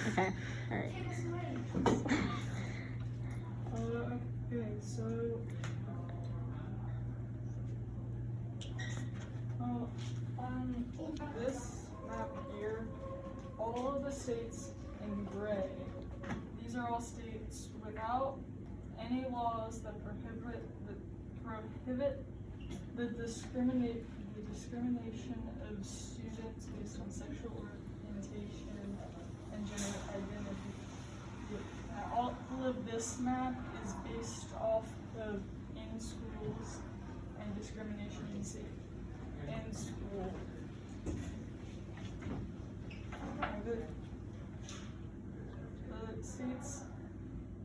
Okay. All right. Okay, so on this map here, all of the states in gray, these are all states without any laws that prohibit the discrimination of students based on sexual orientation and gender identity. All of this map is based off of in schools and discrimination in school. The states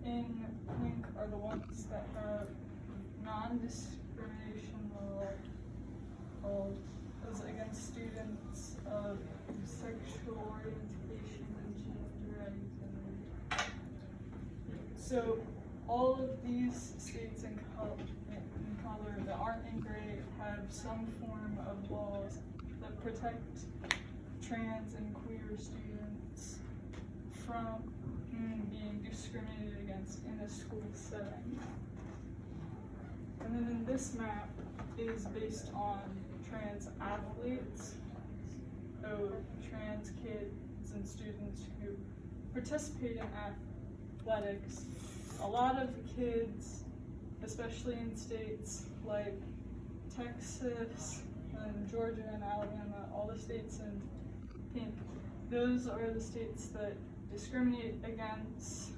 in pink are the ones that have non-discrimination laws against students of sexual orientation and gender identity. So all of these states in color that aren't in gray have some form of laws that protect trans and queer students from being discriminated against in a school setting. And then in this map is based on trans athletes, so trans kids and students who participate in athletics. A lot of kids, especially in states like Texas and Georgia and Alabama, all the states in pink, those are the states that discriminate against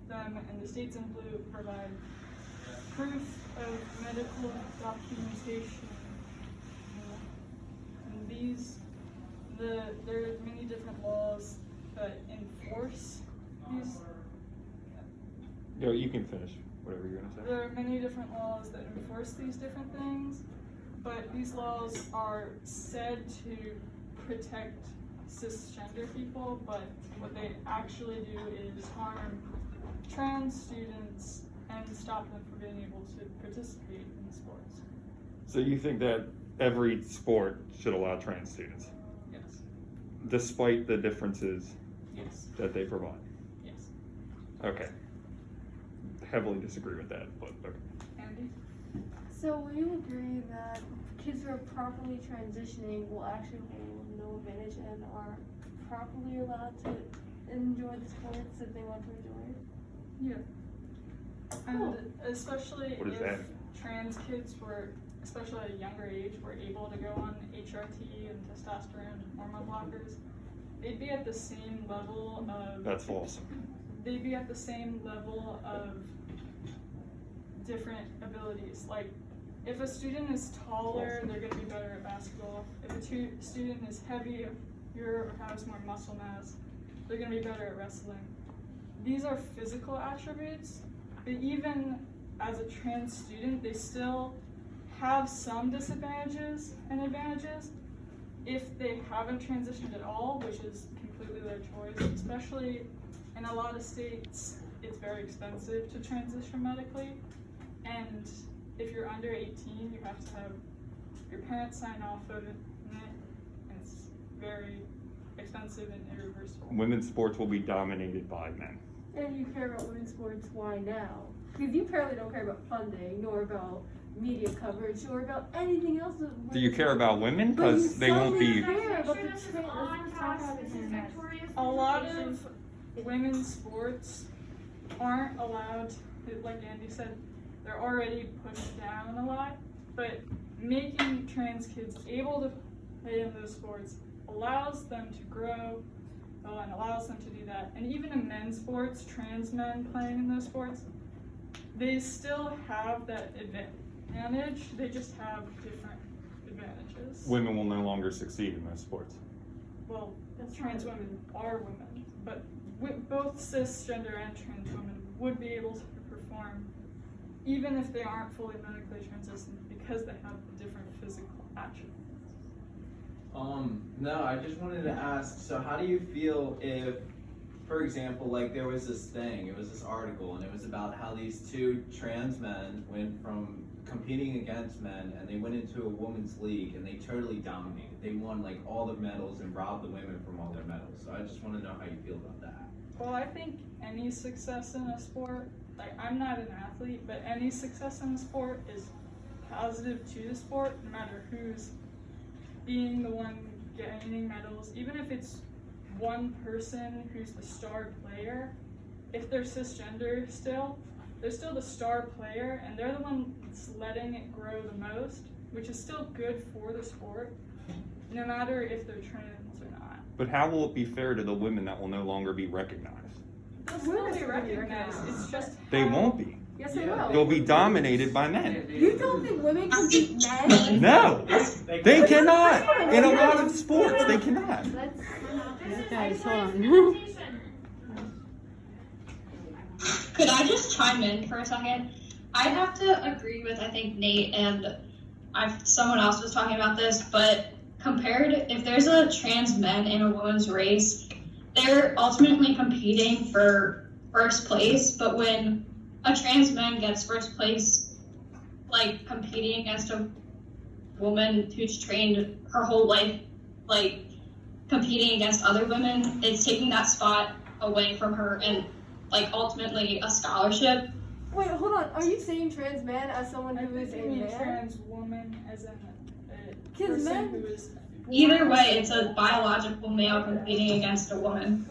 them, and the states in blue provide proof of medical documentation. And there are many different laws that enforce these. No, you can finish whatever you're gonna say. There are many different laws that enforce these different things, but these laws are said to protect cisgender people, but what they actually do is harm trans students and stop them from being able to participate in sports. So you think that every sport should allow trans students, Yes. despite the differences Yes. that they provide? Yes. Okay. Heavily disagree with that, but okay. Andy? So will you agree that kids who are properly transitioning will actually hold no advantage and are properly allowed to enjoy the sports that they want to enjoy? Yeah. And especially What is if that? trans kids were, especially at a younger age, were able to go on HRT and testosterone and hormone blockers, they'd be at the same level of That's false. they'd be at the same level of different abilities. Like, if a student is taller, they're going to be better at basketball. If a student is heavier or has more muscle mass, they're going to be better at wrestling. These are physical attributes, but even as a trans student, they still have some disadvantages and advantages if they haven't transitioned at all, which is completely their choice. Especially in a lot of states, it's very expensive to transition medically, and if you're under 18, you have to have your parents sign off of it, and it's very expensive and irreversible. Women's sports will be dominated by men. And you care about women's sports, why now? Because you apparently don't care about funding, nor about media coverage, nor about anything else. Do you care about women? But you Because they won't solely be. care about Sure the this is trans. on task, this is Victoria's A lot presentation. of women's sports aren't allowed, like Andy said, they're already pushed down a lot, but making trans kids able to play in those sports allows them to grow and allows them to do that. And even in men's sports, trans men playing in those sports, they still have that advantage, they just have different advantages. Women will no longer succeed in those sports. Well, trans women are women, but both cisgender and trans women would be able to perform even if they aren't fully medically transitioned because they have different physical attributes. No, I just wanted to ask, so how do you feel if, for example, like there was this thing, it was this article, and it was about how these two trans men went from competing against men, and they went into a women's league and they totally dominated. They won like all the medals and robbed the women from all their medals. So I just want to know how you feel about that. Well, I think any success in a sport, like I'm not an athlete, but any success in a sport is positive to the sport, no matter who's being the one gaining medals. Even if it's one person who's the star player, if they're cisgender still, they're still the star player, and they're the one that's letting it grow the most, which is still good for the sport, no matter if they're trans or not. But how will it be fair to the women that will no longer be recognized? They'll still be recognized, it's just They how- won't be. Yes, they Yeah. will. They'll be dominated by men. You don't think women can beat men? No, they cannot. In a lot of sports, they cannot. That's Guys, hold on. Could I just chime in for a second? I have to agree with, I think, Nate, and someone else was talking about this, but compared, if there's a trans men in a women's race, they're ultimately competing for first place, but when a trans man gets first place, like competing against a woman who's trained her whole life, like competing against other women, it's taking that spot away from her and like ultimately a scholarship. Wait, hold on. Are you saying trans man as someone I who is think a you mean man? trans woman as in a Kids, person men- who is Either way, it's a biological male competing against a woman.